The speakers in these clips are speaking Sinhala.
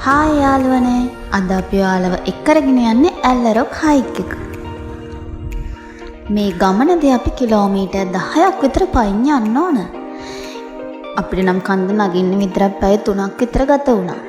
හායි යාළුවනේ. අද අපි ඔයාලව එක්කරගෙන යන්නේ ඇල්ලරොක් හයික් එක. මේ ගමනදී අපි කිලෝමීටර් 10ක් විතර පයින් යන්න ඕන. අපිට නම් කන්ද නගින්න විතරක් පැය 3ක් විතර ගත වුණා.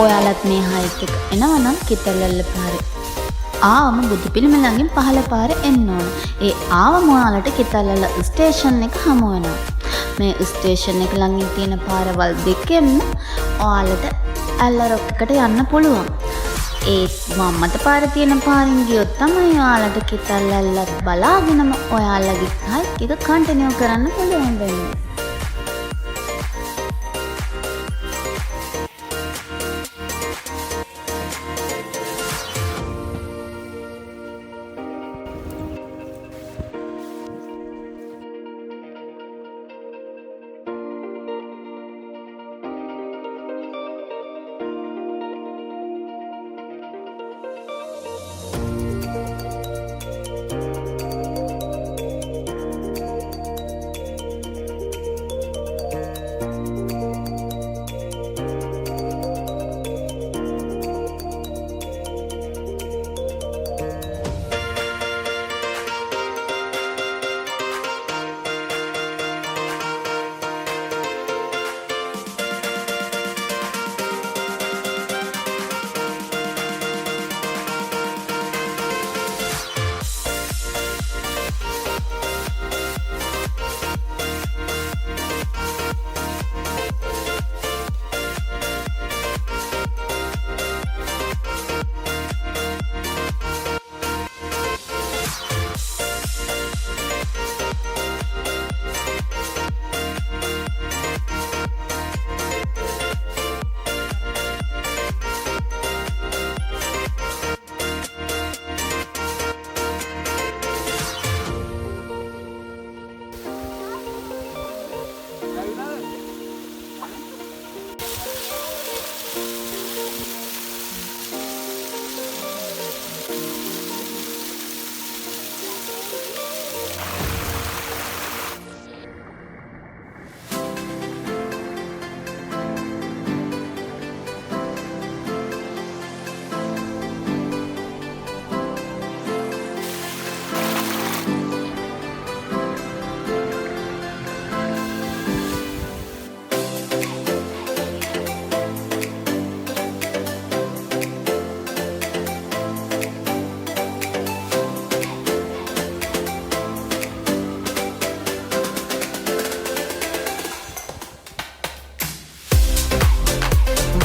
ඔයාලත් මේ හයික් එක එනවා නම් කිතල්ලල්ල පාරේ ආවම බුදු පිළිම ළඟින් පහළ පාරේ එන්න ඕන. ඒ ආවම ඔයාලට කිතල්ලල්ල ස්ටේෂන් එක හමු වෙනවා. මේ ස්ටේෂන් එක ළඟින් තියෙන පාරවල් දෙකෙන්ම ඔයාලට ඇල්ලරොක් එකට යන්න පුළුවන්. ඒ වම්මත පාරේ තියෙන පාරින් ගියොත් තමයි ඔයාලට කිතල්ලල්ලත් බලාගෙනම ඔයාලගේ හයික් එක කන්ටිනියු කරන්න පුළුවන් වෙන්නේ.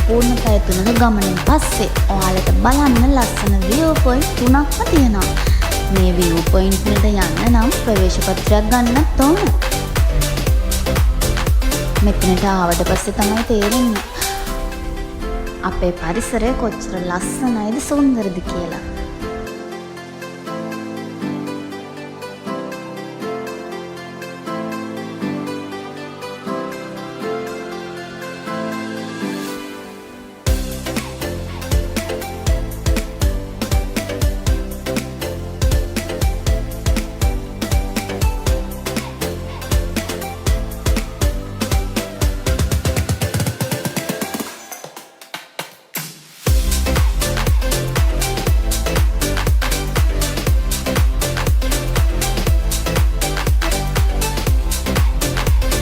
පූර්ණ පැය 3ක ගමනින් පස්සේ ඔයාලට බලන්න ලස්සන view point 3ක්ම තියෙනවා. මේ view point වලට යන්න නම් ප්‍රවේශ පත්‍රයක් ගන්නත් ඕන. මෙතනට ආවට පස්සේ තමයි තේරෙන්නේ අපේ පරිසරය කොච්චර ලස්සනයිද සුන්දරද කියලා.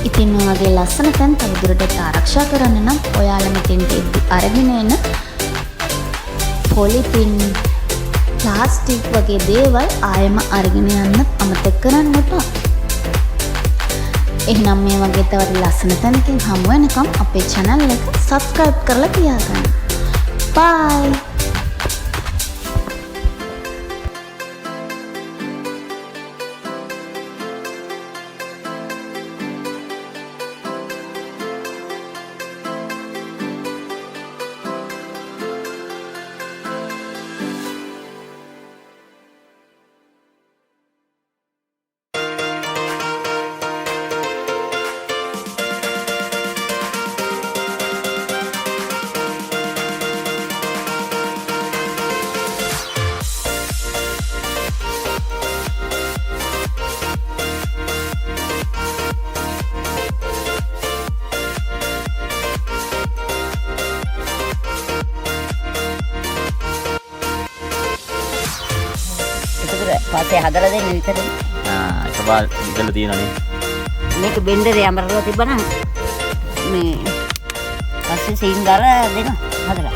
ඉතින් මේ වගේ ලස්සන තැන් තවදුරටත් ආරක්ෂා කරන්න නම් ඔයාලා මෙතෙන්ට අරගෙන එන පොලිතින් ප්ලාස්ටික් වගේ දේවල් ආයෙම අරගෙන යන්න අමතක කරන්න එපා. එහෙනම් මේ වගේ තවත් ලස්සන තැනකින් හමු වෙනකම් අපේ channel එක subscribe කරලා තියාගන්න. Bye! පස්සේ හදලා දෙන්න විතරනේ. එකපාර ඉඳලා තියෙනනේ. මේක බෙන්ඩරේ අමරලා තිබ්බනම් මේ පස්සේ සීන් දාලා දෙන්න හදලා.